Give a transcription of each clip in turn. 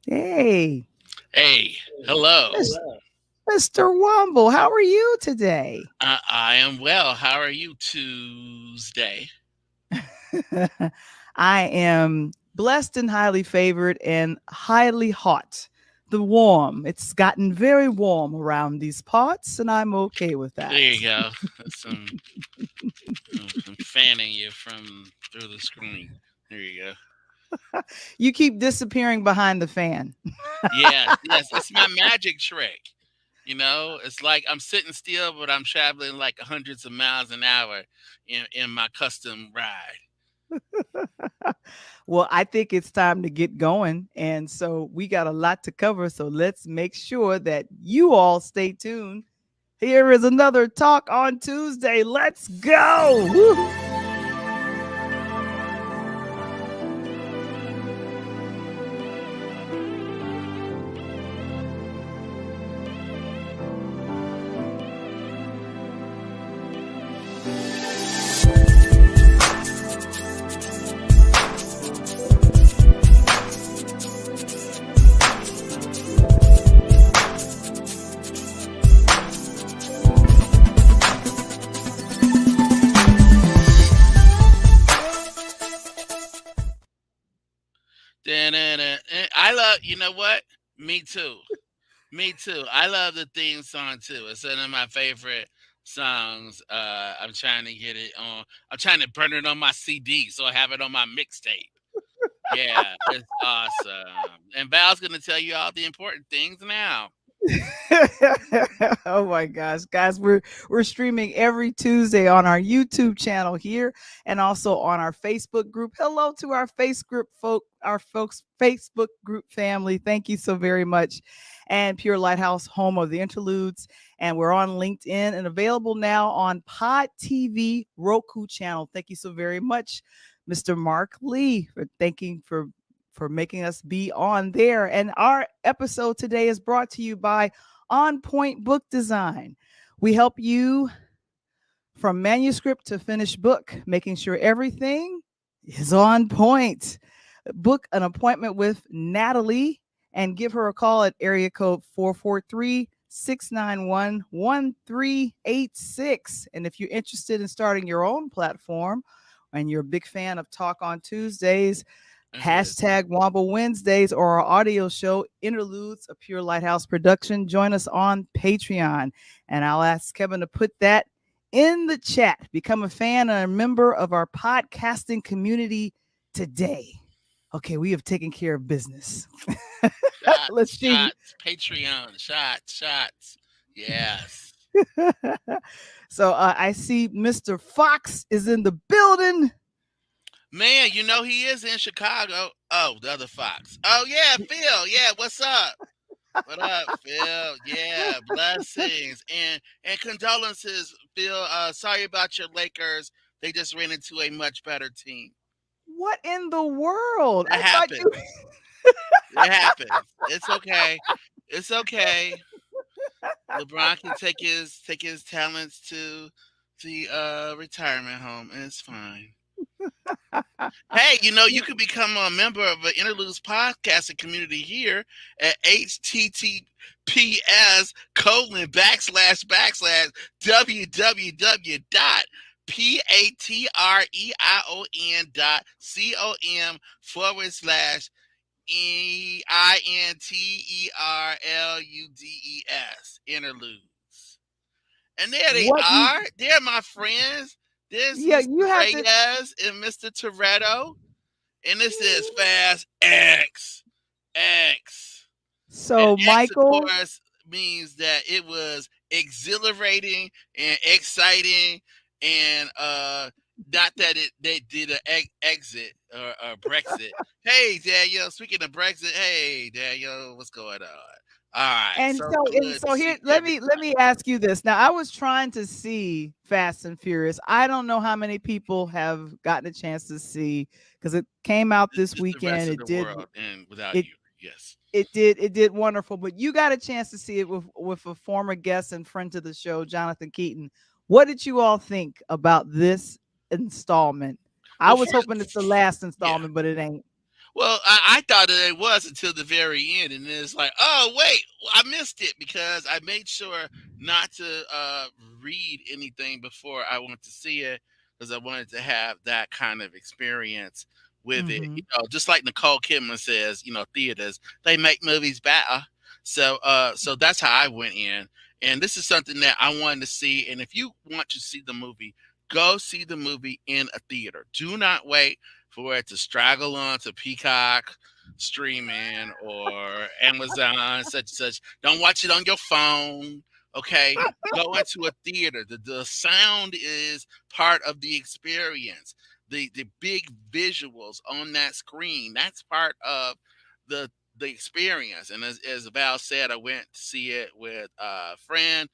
Hey, Hey, hello. Mis- Mr. Wumble, how are you today? I am well. How are you Tuesday? I am blessed and highly favored and highly hot. The warm. It's gotten very warm around these parts, and I'm okay with There that. you go. That's some fanning you from through the screen. There you go. You keep disappearing behind the fan. Yes, yes. It's my magic trick. It's like I'm sitting still, but I'm traveling like hundreds of miles an hour in my custom ride. Well, I think it's time to get going. And so we got a lot to cover. So let's make sure that you all stay tuned. Here is another Talk on Tuesday. Let's go. Woo. Da-na-na. I love. You know what? Me too. Me too. I love the theme song too. It's one of my favorite songs. I'm trying to get it on. I'm trying to burn it on my CD so I have it on my mixtape. Yeah, it's awesome. And Val's gonna tell you all the important things now. Oh my gosh, guys, we're streaming every Tuesday on our YouTube channel here and also on our Facebook group. Hello to our our folks Facebook group family. Thank you so very much. And Pure Lighthouse, home of the Interludes, and we're on LinkedIn and available now on Pod TV Roku channel. Thank you so very much, Mr. Mark Lee, for making us be on there. And our episode today is brought to you by On Point Book Design. We help you from manuscript to finished book, making sure everything is on point. Book an appointment with Natalie and give her a call at area code 443-691-1386. And if you're interested in starting your own platform and you're a big fan of Talk on Tuesdays, Uh-huh. hashtag Womble Wednesdays, or our audio show Interludes, a Pure Lighthouse production, join us on Patreon. And I'll ask Kevin to put that in the chat. Become a fan and a member of our podcasting community today. Okay, we have taken care of business. Let's Shots, see. shots, Patreon, shots, shots. Yes. So I see Mr. Fox is in the building. Man, he is in Chicago. Oh, the other Fox. Oh yeah, Phil. Yeah, what's up? What up, Phil? Yeah, blessings and condolences, Phil. Sorry about your Lakers. They just ran into a much better team. What in the world? It I thought happens. you. It happens. It's okay. It's okay. LeBron can take his talents to the retirement home, and it's fine. Hey, you can become a member of an Interludes podcasting community here at https://patreon.com/interludes. Interludes. And there they What you? are. They're my friends. There's Yeah, Mr. you have to. Reyes and Mr. Toretto. And this is Fast X. X. And So, X, of Michael, course, means that it was exhilarating and exciting and not that they did an exit or Brexit. Hey Daniel, speaking of Brexit, hey Daniel, what's going on? All right, and so and good to so see here, let me everybody. ask you this. Now, I was trying to see Fast and Furious. I don't know how many people have gotten a chance to see because it came out this Just the rest weekend. of the world and without It you. Yes. it did wonderful. But you got a chance to see it with a former guest and friend to the show, Jonathan Keaton. What did you all think about this installment? I Well, was hoping it's the last yeah. installment, but it ain't. Well, I thought that it was until the very end, and then it's like, oh wait, I missed it because I made sure not to read anything before I went to see it because I wanted to have that kind of experience with it. Mm-hmm. Just like Nicole Kidman says, theaters they make movies better. So that's how I went in, and this is something that I wanted to see. And if you want to see the movie, go see the movie in a theater. Do not wait for it to straggle on to Peacock streaming or Amazon, such and such. Don't watch it on your phone. Okay. Go into a theater. The sound is part of the experience. The big visuals on that screen, that's part of the the experience. And as Val said, I went to see it with a friend,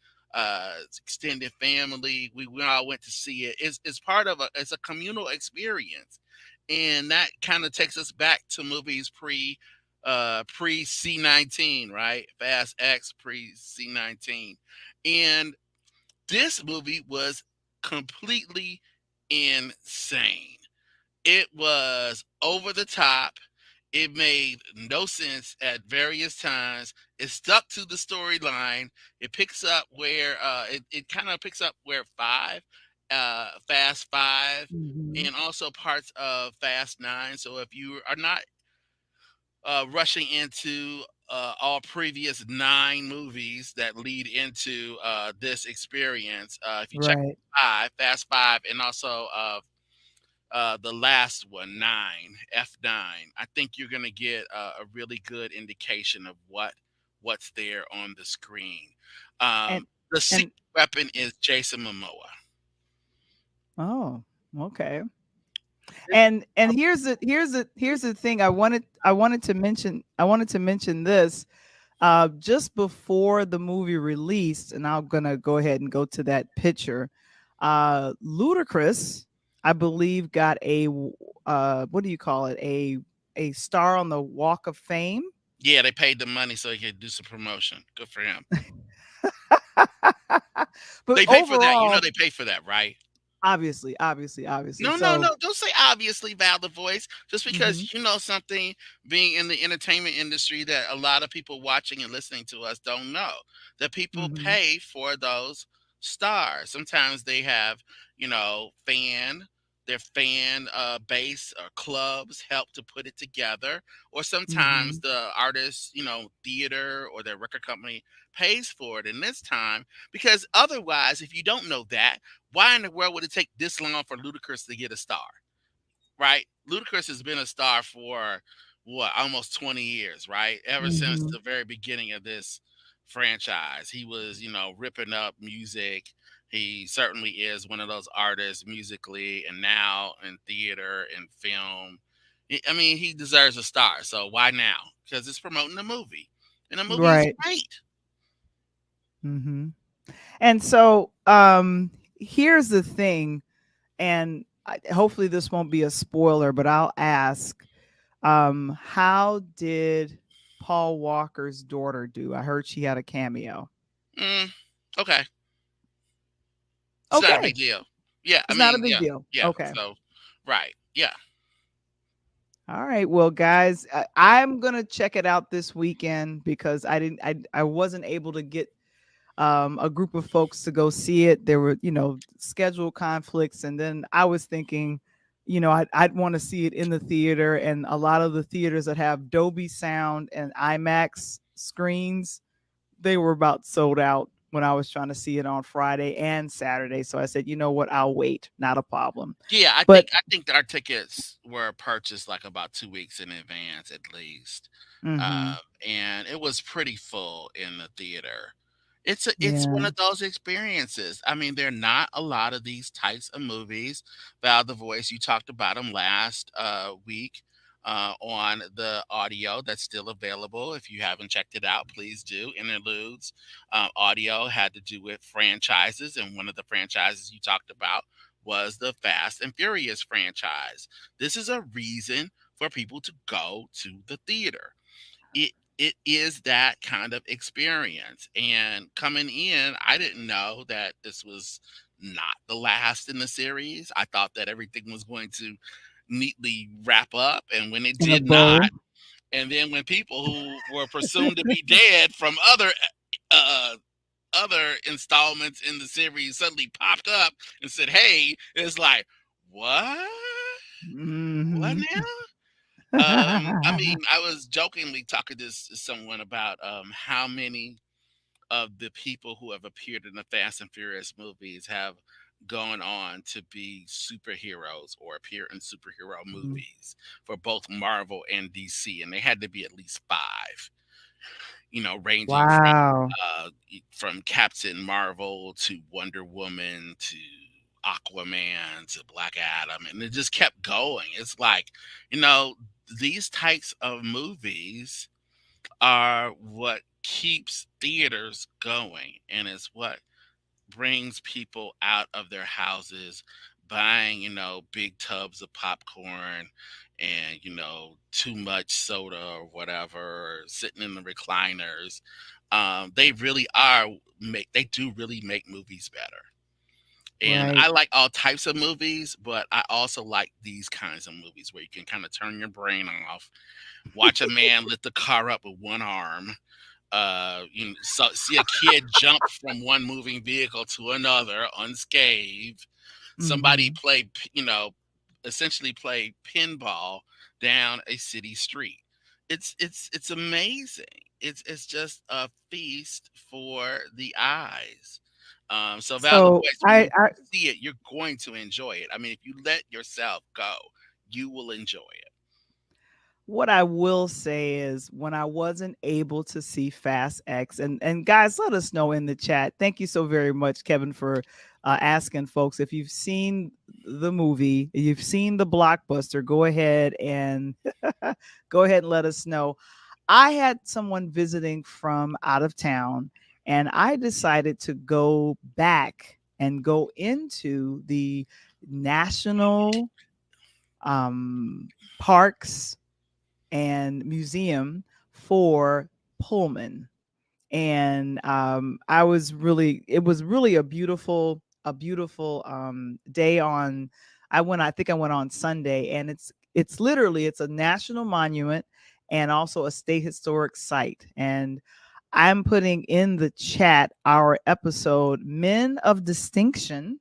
extended family. We all went to see it. It's part of it's a communal experience, and that kind of takes us back to movies pre C-19, right? Fast X pre C-19, and this movie was completely insane. It was over the top. It made no sense at various times. It stuck to the storyline. It picks up where it kind of picks up where Fast Five, Mm-hmm. and also parts of Fast Nine. So if you are not rushing into all previous nine movies that lead into this experience, if you check Right. Fast Five, and also the last one, nine, F9. I think you're gonna get a really good indication of what's there on the screen. And The secret and weapon is Jason Momoa. oh, okay. This- And here's the thing I wanted to mention this just before the movie released, and I'm gonna go ahead and go to that picture. Ludacris, I believe, got what do you call it, a star on the Walk of Fame. Yeah, they paid the money so he could do some promotion. Good for him. But They pay for that. You know overall, they pay for that, right? obviously. No, no, So, no. Don't say obviously valid voice. Just hmm because you know something, being in the entertainment industry that a lot of people watching and listening to us don't know. That people hmm pay for those stars. Sometimes they have, you know, their fan base or clubs help to put it together. Or sometimes hmm the artist, theater or their record company pays for it. And this time, because otherwise, if you don't know that, why in the world would it take this long for Ludacris to get a star? Right? Ludacris has been a star for what, almost 20 years, right? Ever since hmm the very beginning of this franchise. He was, ripping up music. He certainly is one of those artists musically and now in theater and film. I mean, he deserves a star. So why now? Because it's promoting the movie. And the movie is right. great. hmm And so, here's the thing, and hopefully this won't be a spoiler, but I'll ask, how did Paul Walker's daughter do? I heard she had a cameo. Mm, okay. It's not a big Okay, deal. Yeah, I it's not a mean, big yeah, deal. yeah. Okay. So, right, yeah. All right. Well, guys, I'm gonna check it out this weekend because I wasn't able to get a group of folks to go see it. There were, schedule conflicts. And then I was thinking, I'd want to see it in the theater. And a lot of the theaters that have Dolby Sound and IMAX screens, they were about sold out when I was trying to see it on Friday and Saturday. So I said, you know what? I'll wait. Not a problem. Yeah, I think But, I think our tickets were purchased like about 2 weeks in advance at least, hmm and it was pretty full in the theater. It's one yeah, of those experiences. I mean, there are not a lot of these types of movies. Val the Voice, you talked about them last week on the audio that's still available. If you haven't checked it out, please do. Interludes audio had to do with franchises, and one of the franchises you talked about was the Fast and Furious franchise. This is a reason for people to go to the theater. It is that kind of experience. And coming in, I didn't know that this was not the last in the series. I thought that everything was going to neatly wrap up, and when it In a did not, bow. and then when people who were presumed to be dead from uh, other installments in the series suddenly popped up and said, "Hey," it's like, what? What Mhm. now? I mean, I was jokingly talking to someone about how many of the people who have appeared in the Fast and Furious movies have gone on to be superheroes or appear in superhero movies for both Marvel and DC, and they had to be at least five. Ranging Wow. from Captain Marvel to Wonder Woman to Aquaman to Black Adam, and it just kept going. It's like, you know, these types of movies are what keeps theaters going, and it's what brings people out of their houses buying, big tubs of popcorn and, too much soda or whatever, or sitting in the recliners. They really are they do really make movies better. And Right. I like all types of movies, but I also like these kinds of movies where you can kind of turn your brain off, watch a man lift the car up with one arm, see a kid jump from one moving vehicle to another unscathed, somebody Mhm. play, essentially play pinball down a city street. It's amazing. It's just a feast for the eyes. So Valerie So West, when I you I see it, you're going to enjoy it. I mean, if you let yourself go, you will enjoy it. what I will say is when I wasn't able to see Fast X, and guys, let us know in the chat. Thank you so very much, Kevin, for asking folks if you've seen the movie, you've seen the blockbuster. Go ahead and go ahead and let us know. I had someone visiting from out of town, and I decided to go back and go into the national parks and museum for Pullman. And I was really, it was really a beautiful day on. I think I went on Sunday, and it's literally it's a national monument and also a state historic site. And I'm putting in the chat our episode Men of Distinction,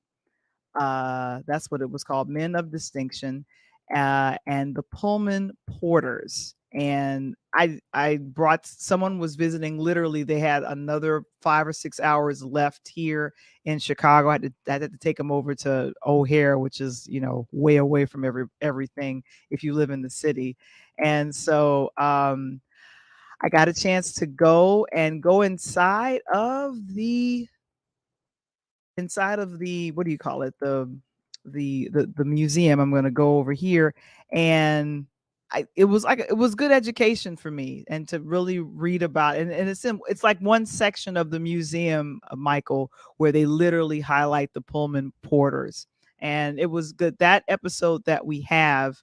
that's what it was called, Men of Distinction, and the Pullman Porters. And I brought someone was visiting. Literally, they had another 5 or 6 hours left here in Chicago. I had to take them over to O'Hare, which is way away from everything if you live in the city. And so I got a chance to go inside of the what do you call it, the museum. I'm going to go over here, and it was good education for me, and to really read about, and it's like one section of the museum, Michael, where they literally highlight the Pullman porters. And it was good, that episode that we have.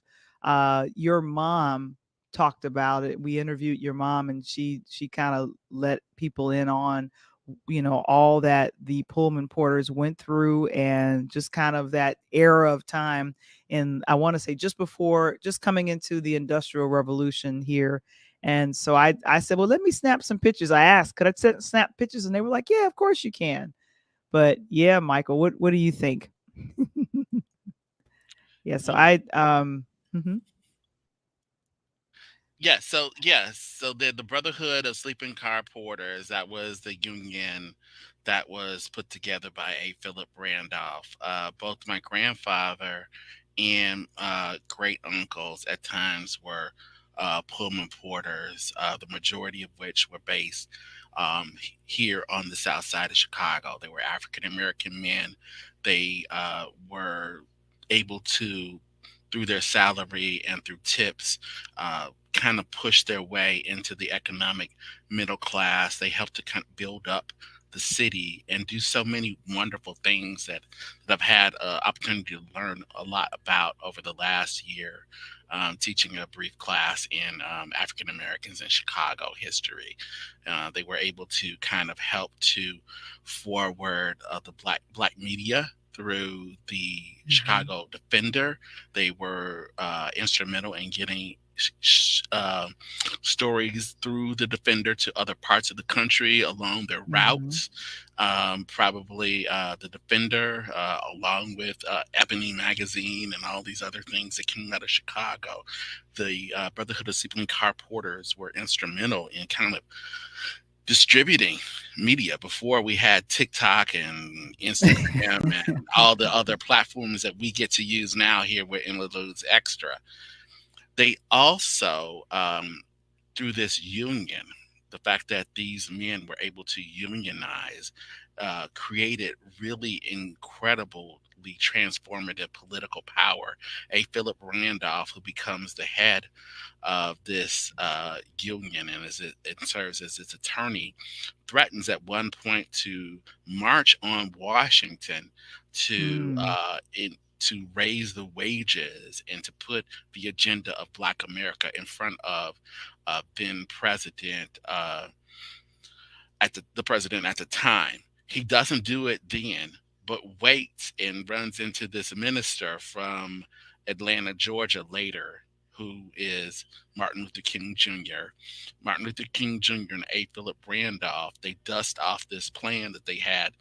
Your mom talked about it. We interviewed your mom, and she kind of let people in on all that the Pullman porters went through, and just kind of that era of time. And I want to say just coming into the Industrial Revolution here. And so I said, well, let me snap some pictures. I asked, could I snap pictures? And they were like, yeah, of course you can. But yeah, Michael, what do you think? Yeah, so Well, mhm. So the Brotherhood of Sleeping Car Porters, that was the union that was put together by A. Philip Randolph. Both my grandfather and great uncles at times were Pullman porters, the majority of which were based here on the south side of Chicago. They were African American men. They were able to, through their salary and through tips, kind of push their way into the economic middle class. They helped to kind of build up the city and do so many wonderful things that I've had opportunity to learn a lot about over the last year, teaching a brief class in African Americans in Chicago history. They were able to kind of help to forward the black media. through the Mm-hmm. Chicago Defender. They were instrumental in getting stories through the Defender to other parts of the country along their Mm-hmm. routes. Probably the Defender, along with Ebony Magazine and all these other things that came out of Chicago. The Brotherhood of Sleeping Car Porters were instrumental in kind of distributing media before we had TikTok and Instagram and all the other platforms that we get to use now here with Interludes Extra. They also, through this union, the fact that these men were able to unionize, created really incredibly transformative political power. A Philip Randolph, who becomes the head of this union and it serves as its attorney, threatens at one point to march on Washington to Mm. to raise the wages and to put the agenda of Black America in front of then President the president at the time. He doesn't do it then, but waits and runs into this minister from Atlanta, Georgia later, who is Martin Luther King Jr. Martin Luther King Jr. and A. Philip Randolph, they dust off this plan that they had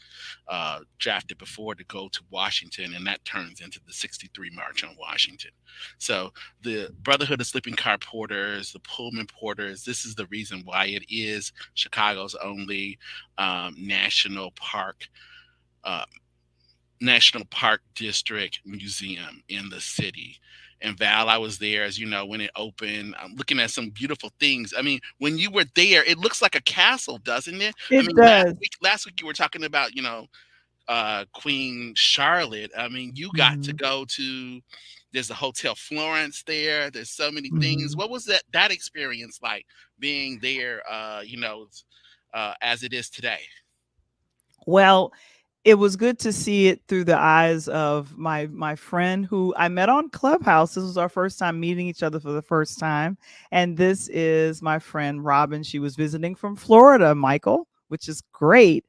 drafted before to go to Washington, and that turns into the '63 March on Washington. So the Brotherhood of Sleeping Car Porters, the Pullman Porters, this is the reason why it is Chicago's only national park uh, national park district museum in the city. And Val, I was there, as you know, when it opened. I'm looking at some beautiful things. I mean, when you were there, it looks like a castle, doesn't it? I It mean, does. last week you were talking about, Queen Charlotte. I mean, you got to Mm-hmm. go to. There's a Hotel Florence there. There's so many things. Mm-hmm. What was that experience like being there? As it is today. Well, it was good to see it through the eyes of my friend who I met on Clubhouse. This was our first time meeting each other for the first time, and this is my friend Robin. She was visiting from Florida, Michael, which is great.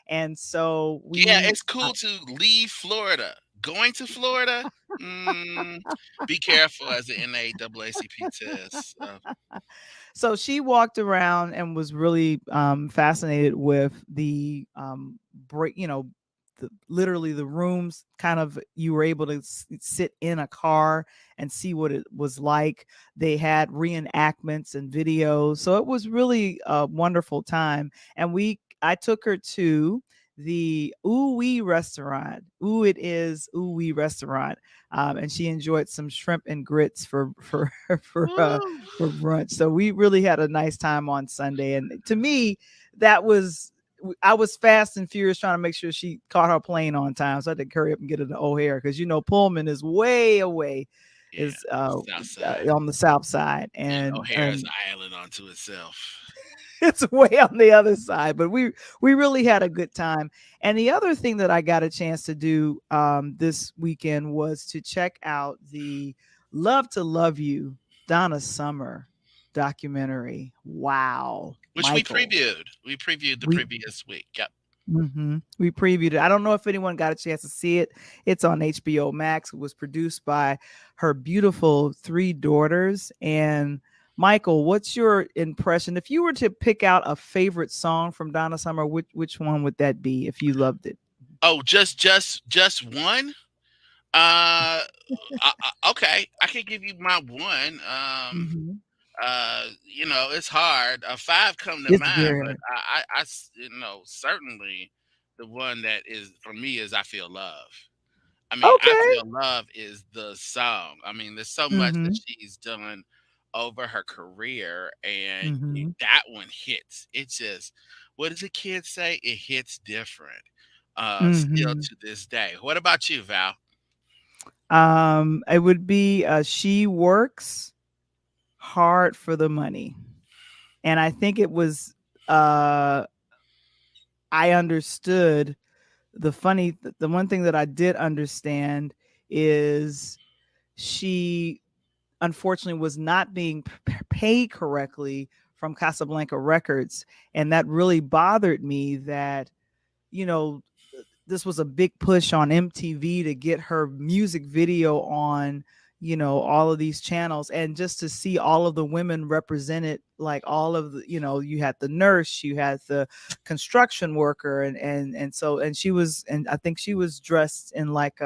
And so Yeah, we it's cool to leave Florida. Going to Florida, mm, be careful as an NAACP test. so she walked around and was really fascinated with the break, literally the rooms. Kind of, you were able to sit in a car and see what it was like. They had reenactments and videos, so it was really a wonderful time. And I took her to the Ooh Wee restaurant. Ooh, it is Ooh Wee restaurant, and she enjoyed some shrimp and grits for Woo. for brunch. So we really had a nice time on Sunday. And to me, that was, I was fast and furious trying to make sure she caught her plane on time. So I had to hurry up and get her to O'Hare because Pullman is way away, Yeah, is South Side. on the south side, And and O'Hare is an island unto itself. it's way on the other side. But we really had a good time. And the other thing that I got a chance to do this weekend was to check out the Love to Love You Donna Summer documentary. Wow, Which we Michael, previewed. We previewed the we previous week. Yep. we previewed it. I don't know if anyone got a chance to see it. It's on HBO Max. It was produced by her beautiful three daughters. And Michael, what's your impression? If you were to pick out a favorite song from Donna Summer, which one would that be if you loved it? Oh, just one. Okay, I can give you my one. Mhm. It's hard. Five come to It's mind, very but hard. certainly the one that is for me is "I Feel Love." I mean, "I Okay. Feel Love" is the song. I mean, there's so much that Mhm. she's done over her career, and Mhm. that one hits. It's just, what does a kid say? It hits different. Still Mhm. to this day. What about you, Val? It would be She Works Hard for the Money. And I think it was uh I understood the one thing that I did understand is she unfortunately was not being paid correctly from Casablanca Records, and that really bothered me that, you know this was a big push on MTV to get her music video on, all of these channels, and just to see all of the women represented, like all of the, you had the nurse, you had the construction worker, and she was, and I think she was dressed in like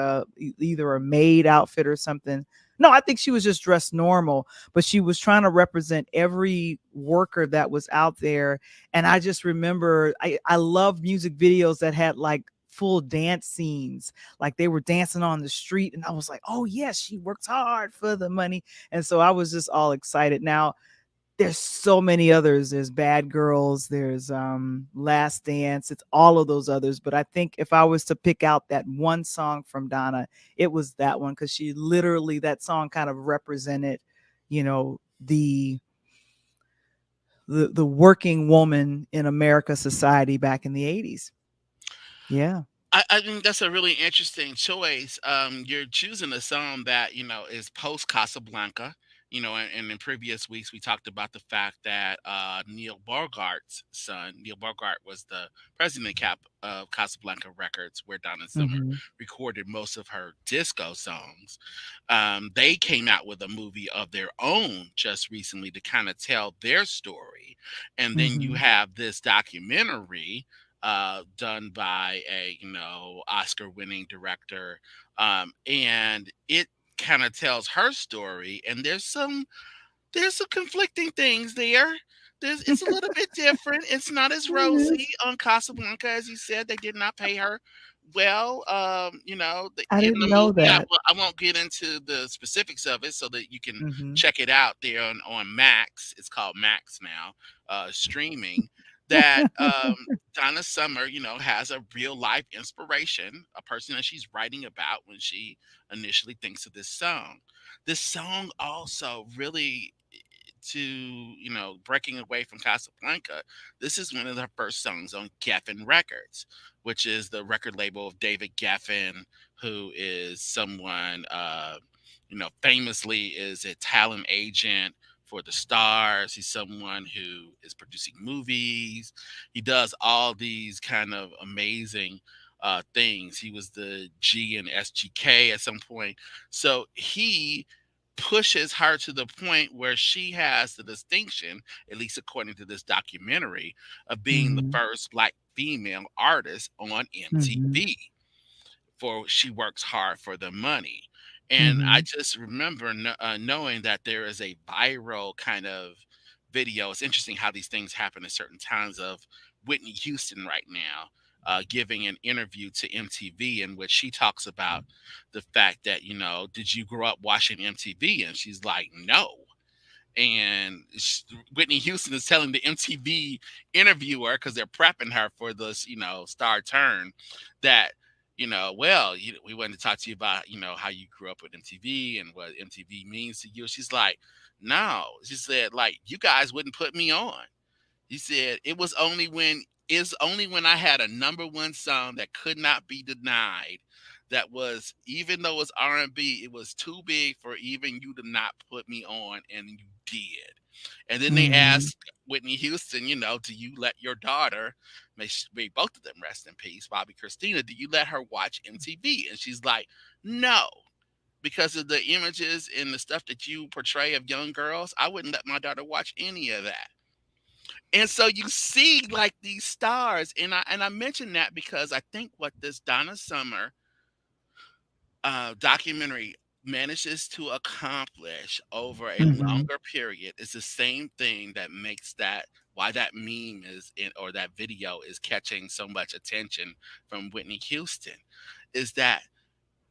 either a maid outfit or something. No, I think she was just dressed normal, but she was trying to represent every worker that was out there. And I just remember I love music videos that had like full dance scenes, like they were dancing on the street, and I was like, oh yes, she works hard for the money. And so I was just all excited. Now there's so many others. There's Bad Girls, there's Last Dance, it's all of those others. But I think if I was to pick out that one song from Donna, it was that one, because she literally, that song kind of represented, the the working woman in America society back in the 80s. Yeah. I think that's a really interesting choice. You're choosing a song that is post Casablanca. And in previous weeks we talked about the fact that Neil Bogart's son, Neil Bogart, was the president of Casablanca Records, where Donna Summer Mhm. recorded most of her disco songs. They came out with a movie of their own just recently to kind of tell their story, and then you Mhm. have this documentary done by a Oscar winning director, and it kind of tells her story, and there's some conflicting things there. It's a little bit different. It's not as It rosy is. on Casablanca as you said. They did not pay her well. I In didn't the know movie, that. I won't get into the specifics of it, so that you can Mhm. check it out there on Max. It's called Max now, streaming. That Donna Summer, has a real life inspiration, a person that she's writing about when she initially thinks of this song. This song also really, to breaking away from Casablanca, this is one of the first songs on Geffen Records, which is the record label of David Geffen, who is someone famously is a talent agent for the stars. He's someone who is producing movies. He does all these kind of amazing things. He was the G and SGK at some point. So he pushes her to the point where she has the distinction, at least according to this documentary, of being the Mhm. first black female artist on Mhm. MTV, for she works hard for the money. And I Mhm. just remember knowing that there is a viral kind of video. It's interesting how these things happen at certain times, of Whitney Houston right now giving an interview to MTV, in which she talks about the fact that, did you grow up watching MTV? And she's like, no. And Whitney Houston is telling the MTV interviewer, because they're prepping her for this, star turn, that well, we wanted to talk to you about how you grew up with MTV and what MTV means to you. She's like, no, she said, like, you guys wouldn't put me on. He said it's only when I had a number one song that could not be denied, that was, even though it's R&B, it was too big for even you to not put me on, and you did. And then they Mhm. asked Whitney Houston, do you let your daughter, may both of them rest in peace, Bobby Christina, do you let her watch MTV? And she's like, no, because of the images and the stuff that you portray of young girls, I wouldn't let my daughter watch any of that. And so you see like these stars, and I mention that because I think what this Donna Summer documentary manages to accomplish over a Mhm. longer period is the same thing that makes that, why that meme is in, or that video is catching so much attention from Whitney Houston, is that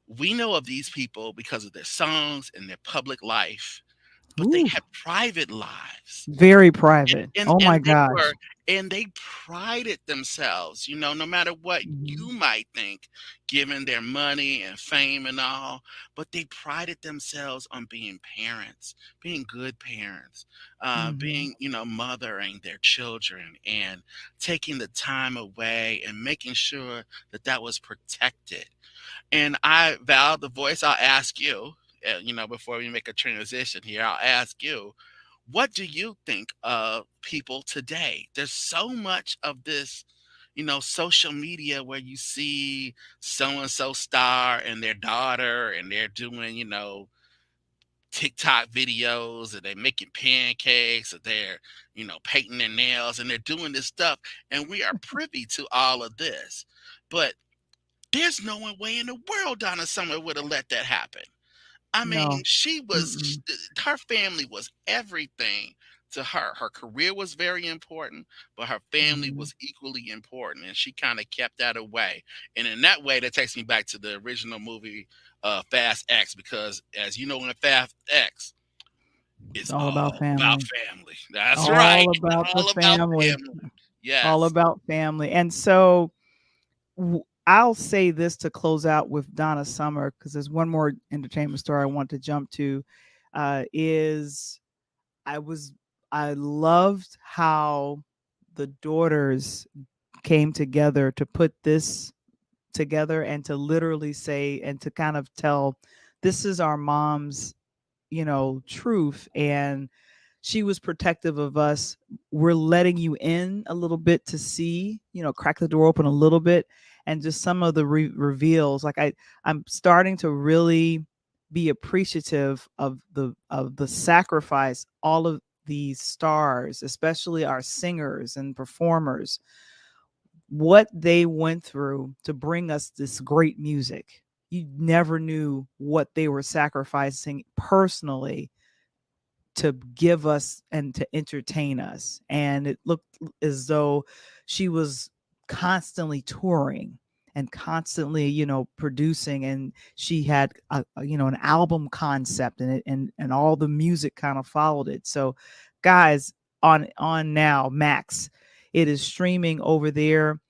we know of these people because of their songs and their public life, but they Ooh, had private lives. very And private. and Oh my and they were gosh. and they prided themselves, no matter what Mhm. you might think, given their money and fame and all, but they prided themselves on being parents, being good parents, Mhm. being, mothering their children, and taking the time away and making sure that that was protected. And I, Val, the voice, I'll ask you, before we make a transition here, I'll ask you, what do you think of people today? There's so much of this, social media where you see so and so star and their daughter, and they're doing, TikTok videos, and they're making pancakes, or they're, painting their nails, and they're doing this stuff. And we are privy to all of this. But there's no one way in the world Donna Summer would have let that happen. I mean, No. she was Mm-mm. her family was everything to her. Her career was very important, but her family Mhm. was equally important, and she kind of kept that away. And in that way, that takes me back to the original movie, Fast X, because as you know, in Fast X, It's it's all about all about family. family. That's right, All about the all about family. family. All Yes. about family. And so I'll say this to close out with Donna Summer, because there's one more entertainment story I want to jump to. Is I was I loved how the daughters came together to put this together, and to literally say and to kind of tell, this is our mom's, truth. And she was protective of us. We're letting you in a little bit to see, crack the door open a little bit. And just some of the reveals, like I'm starting to really be appreciative of the sacrifice all of these stars, especially our singers and performers, what they went through to bring us this great music. You never knew what they were sacrificing personally to give us and to entertain us. And it looked as though she was constantly touring and constantly, producing. And she had an album concept in it, and all the music kind of followed it. So guys, on now Max, it is streaming over there.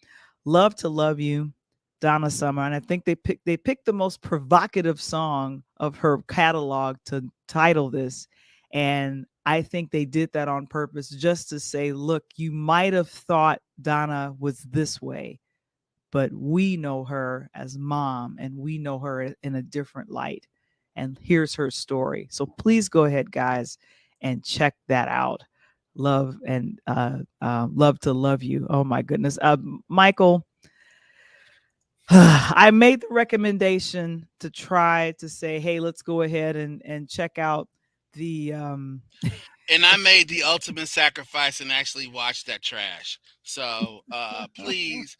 Love to Love You, Donna Summer. And I think they picked the most provocative song of her catalog to title this. And I think they did that on purpose, just to say, look, you might have thought Donna was this way, but we know her as mom, and we know her in a different light. And here's her story. So please go ahead, guys, and check that out. Love and Love to Love You. Oh my goodness. Michael, I made the recommendation to try to say, hey, let's go ahead and check out the And I made the ultimate sacrifice and actually watched that trash. So please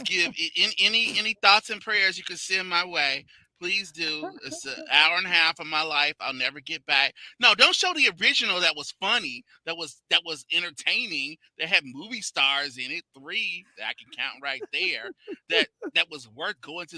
give any thoughts and prayers you can send my way. Please do. It's an hour and a half of my life I'll never get back. No, don't show the original that was funny, that was entertaining, that had movie stars in it, three that I can count right there. That was worth going to